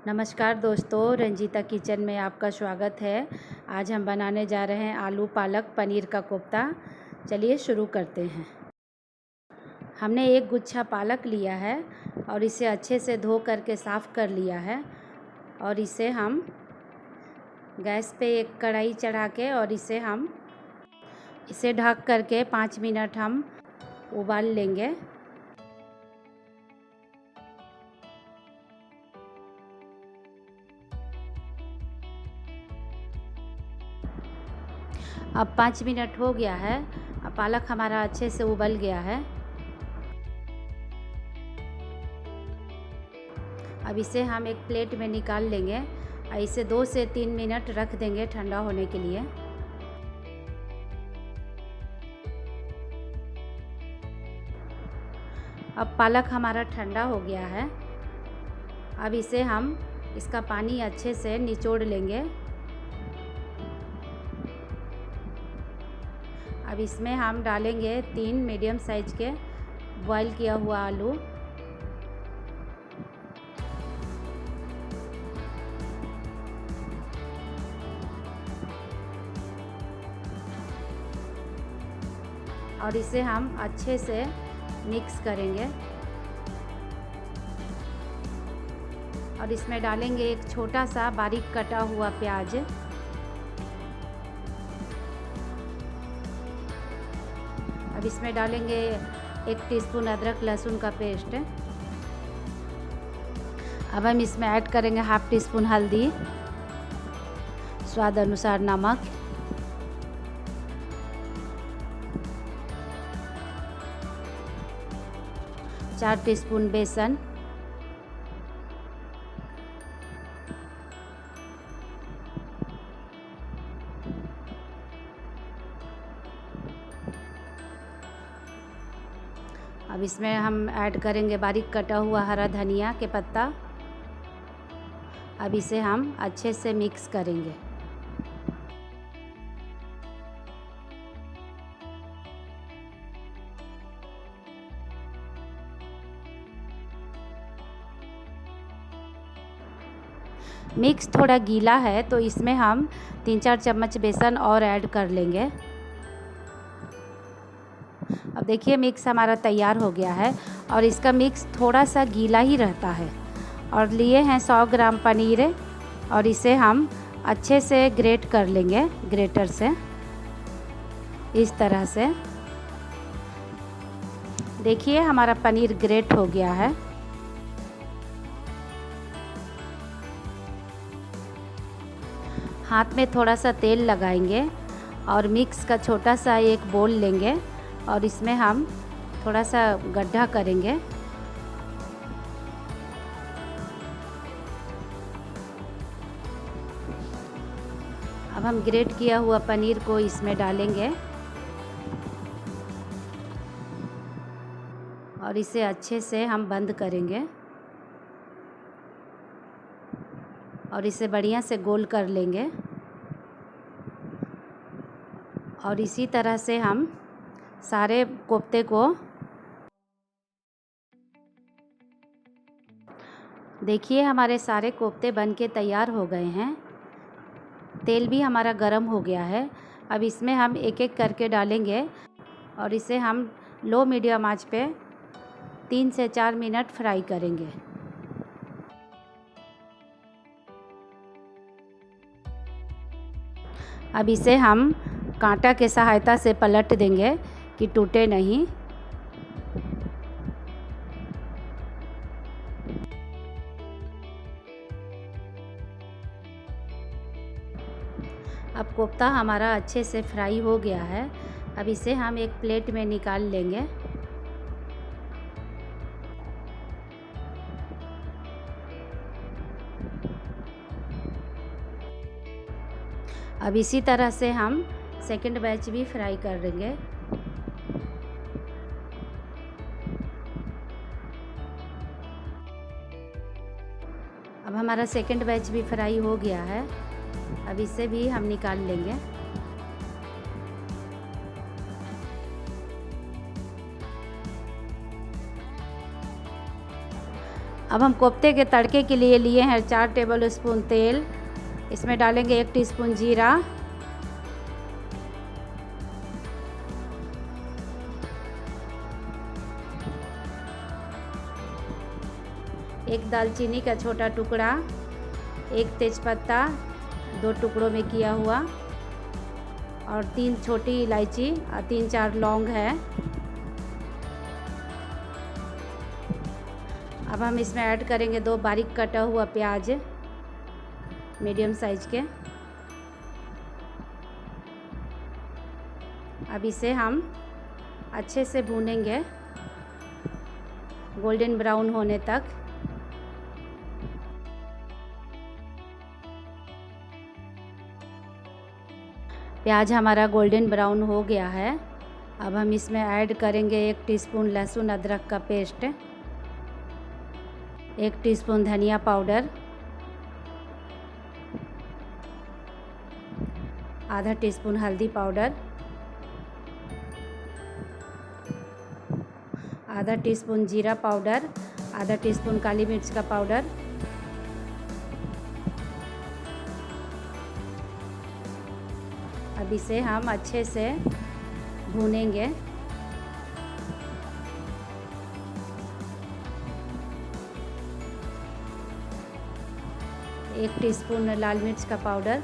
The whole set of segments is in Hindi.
नमस्कार दोस्तों, रंजीता किचन में आपका स्वागत है। आज हम बनाने जा रहे हैं आलू पालक पनीर का कोफ्ता। चलिए शुरू करते हैं। हमने एक गुच्छा पालक लिया है और इसे अच्छे से धो करके साफ़ कर लिया है। और इसे हम गैस पे एक कढ़ाई चढ़ा के और इसे ढक करके 5 मिनट हम उबाल लेंगे। अब 5 मिनट हो गया है। अब पालक हमारा अच्छे से उबल गया है। अब इसे हम एक प्लेट में निकाल लेंगे और इसे 2 से 3 मिनट रख देंगे ठंडा होने के लिए। अब पालक हमारा ठंडा हो गया है। अब इसका पानी अच्छे से निचोड़ लेंगे। अब इसमें हम डालेंगे 3 मीडियम साइज के बॉईल किया हुआ आलू। और इसे हम अच्छे से मिक्स करेंगे। और इसमें डालेंगे एक छोटा सा बारीक कटा हुआ प्याज। अब इसमें डालेंगे 1 टीस्पून अदरक लहसुन का पेस्ट। अब हम इसमें ऐड करेंगे हाफ टी स्पून हल्दी, स्वाद अनुसार नमक, चार टीस्पून बेसन, अब इसमें हम ऐड करेंगे बारीक कटा हुआ हरा धनिया के पत्ता। अब इसे हम अच्छे से मिक्स करेंगे। मिक्स थोड़ा गीला है तो इसमें हम 3-4 चम्मच बेसन और ऐड कर लेंगे। अब देखिए मिक्स हमारा तैयार हो गया है और इसका मिक्स थोड़ा सा गीला ही रहता है। और लिए हैं 100 ग्राम पनीर और इसे हम अच्छे से ग्रेट कर लेंगे ग्रेटर से, इस तरह से। देखिए हमारा पनीर ग्रेट हो गया है। हाथ में थोड़ा सा तेल लगाएंगे और मिक्स का छोटा सा एक बोल लेंगे और इसमें हम थोड़ा सा गड्ढा करेंगे। अब हम ग्रेट किया हुआ पनीर को इसमें डालेंगे और इसे अच्छे से हम बंद करेंगे और इसे बढ़िया से गोल कर लेंगे। और इसी तरह से हम सारे कोफ्ते को, देखिए हमारे सारे कोफ्ते बनके तैयार हो गए हैं। तेल भी हमारा गरम हो गया है। अब इसमें हम एक एक करके डालेंगे और इसे हम लो मीडियम आंच पे 3 से 4 मिनट फ्राई करेंगे। अब इसे हम कांटा के सहायता से पलट देंगे कि टूटे नहीं। अब कोफ्ता हमारा अच्छे से फ्राई हो गया है। अब इसे हम एक प्लेट में निकाल लेंगे। अब इसी तरह से हम सेकंड बैच भी फ्राई कर देंगे। अब हमारा सेकंड बैच भी फ्राई हो गया है। अब इसे भी हम निकाल लेंगे। अब हम कोफ्ते के तड़के के लिए लिए हैं 4 टेबल स्पून तेल। इसमें डालेंगे 1 टीस्पून जीरा, 1 दालचीनी का छोटा टुकड़ा, 1 तेज़पत्ता 2 टुकड़ों में किया हुआ और 3 छोटी इलायची और 3-4 लौंग है। अब हम इसमें ऐड करेंगे 2 बारीक कटा हुआ प्याज मीडियम साइज के। अब इसे हम अच्छे से भूनेंगे गोल्डन ब्राउन होने तक। प्याज हमारा गोल्डन ब्राउन हो गया है। अब हम इसमें ऐड करेंगे 1 टीस्पून लहसुन अदरक का पेस्ट, 1 टीस्पून धनिया पाउडर, आधा टीस्पून हल्दी पाउडर, आधा टीस्पून जीरा पाउडर, आधा टीस्पून काली मिर्च का पाउडर। अब इसे हम अच्छे से भूनेंगे। एक टीस्पून लाल मिर्च का पाउडर,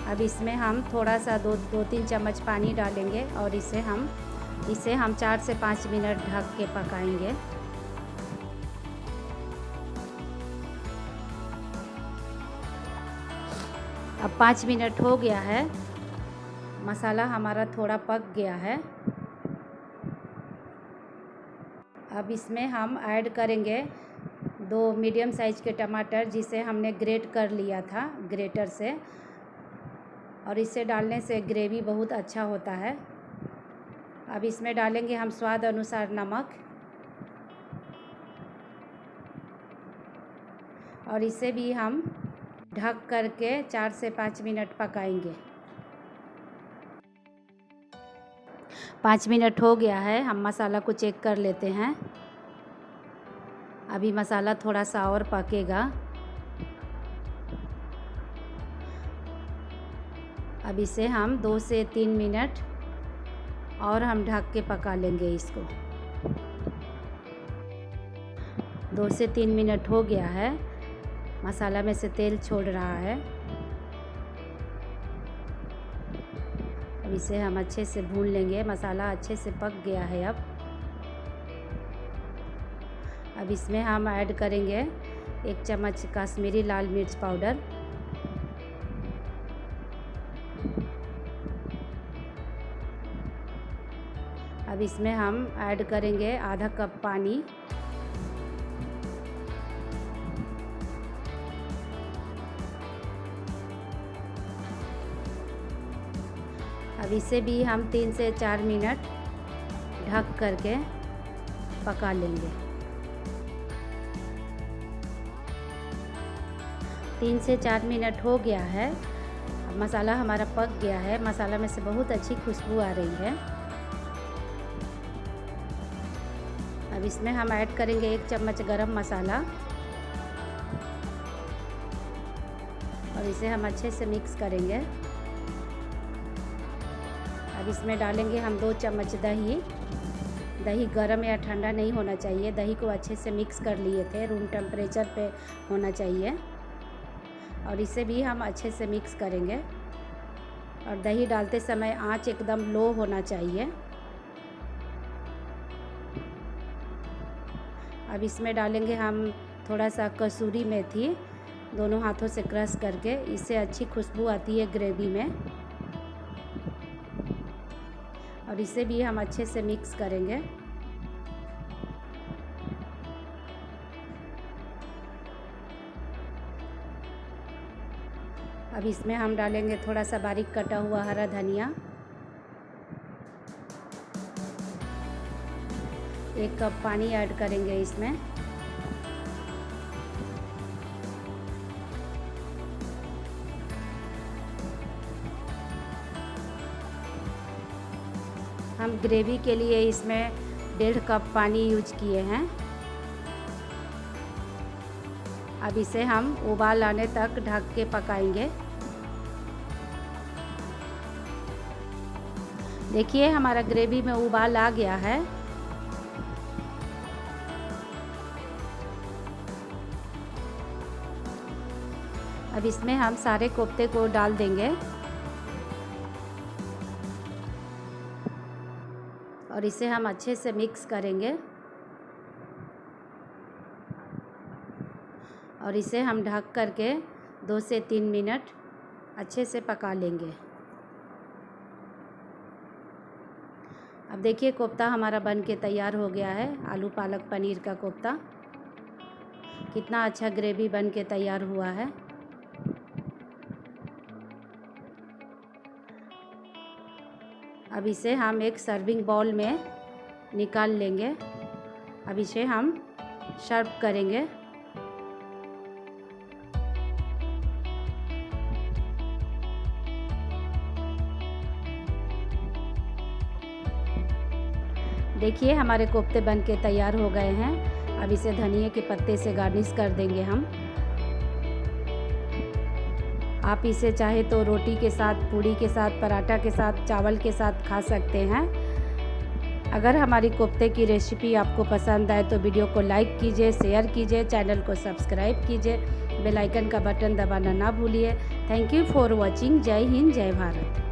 अब इसमें हम थोड़ा सा 2-3 चम्मच पानी डालेंगे और इसे हम 4 से 5 मिनट ढक के पकाएंगे। अब 5 मिनट हो गया है, मसाला हमारा थोड़ा पक गया है। अब इसमें हम ऐड करेंगे 2 मीडियम साइज़ के टमाटर जिसे हमने ग्रेट कर लिया था ग्रेटर से, और इसे डालने से ग्रेवी बहुत अच्छा होता है। अब इसमें डालेंगे हम स्वाद अनुसार नमक और इसे भी हम ढक करके 4 से 5 मिनट पकाएंगे। 5 मिनट हो गया है, हम मसाला को चेक कर लेते हैं। अभी मसाला थोड़ा सा और पकेगा। अब इसे हम 2 से 3 मिनट और हम ढक के पका लेंगे इसको। 2 से 3 मिनट हो गया है, मसाला में से तेल छोड़ रहा है। अब इसे हम अच्छे से भून लेंगे, मसाला अच्छे से पक गया है। अब इसमें हम ऐड करेंगे 1 चम्मच कश्मीरी लाल मिर्च पाउडर, अब इसमें हम ऐड करेंगे आधा कप पानी, अब इसे भी हम 3 से 4 मिनट ढक करके पका लेंगे। 3 से 4 मिनट हो गया है, अब मसाला हमारा पक गया है। मसाला में से बहुत अच्छी खुशबू आ रही है। अब इसमें हम ऐड करेंगे 1 चम्मच गरम मसाला और इसे हम अच्छे से मिक्स करेंगे। अब इसमें डालेंगे हम 2 चम्मच दही। दही गर्म या ठंडा नहीं होना चाहिए, दही को अच्छे से मिक्स कर लिए थे, रूम टेम्परेचर पे होना चाहिए। और इसे भी हम अच्छे से मिक्स करेंगे और दही डालते समय आंच एकदम लो होना चाहिए। अब इसमें डालेंगे हम थोड़ा सा कसूरी मेथी, दोनों हाथों से क्रश करके, इससे अच्छी खुशबू आती है ग्रेवी में। और इसे भी हम अच्छे से मिक्स करेंगे। अब इसमें हम डालेंगे थोड़ा सा बारीक कटा हुआ हरा धनिया, 1 कप पानी ऐड करेंगे इसमें। हम ग्रेवी के लिए इसमें 1.5 कप पानी यूज किए हैं। अब इसे हम उबाल आने तक ढक के पकाएंगे। देखिए हमारा ग्रेवी में उबाल आ गया है। अब इसमें हम सारे कोफ्ते को डाल देंगे और इसे हम अच्छे से मिक्स करेंगे और इसे हम ढक करके 2 से 3 मिनट अच्छे से पका लेंगे। अब देखिए कोफ्ता हमारा बन के तैयार हो गया है। आलू पालक पनीर का कोफ्ता कितना अच्छा ग्रेवी बन के तैयार हुआ है। अब इसे हम एक सर्विंग बाउल में निकाल लेंगे। अब इसे हम सर्व करेंगे। देखिए हमारे कोफ्ते बन के तैयार हो गए हैं। अब इसे धनिया के पत्ते से गार्निश कर देंगे हम। आप इसे चाहे तो रोटी के साथ, पूड़ी के साथ, पराठा के साथ, चावल के साथ खा सकते हैं। अगर हमारी कोफ्ते की रेसिपी आपको पसंद आए तो वीडियो को लाइक कीजिए, शेयर कीजिए, चैनल को सब्सक्राइब कीजिए, बेल आइकन का बटन दबाना ना भूलिए। Thank you for watching. जय हिंद, जय भारत।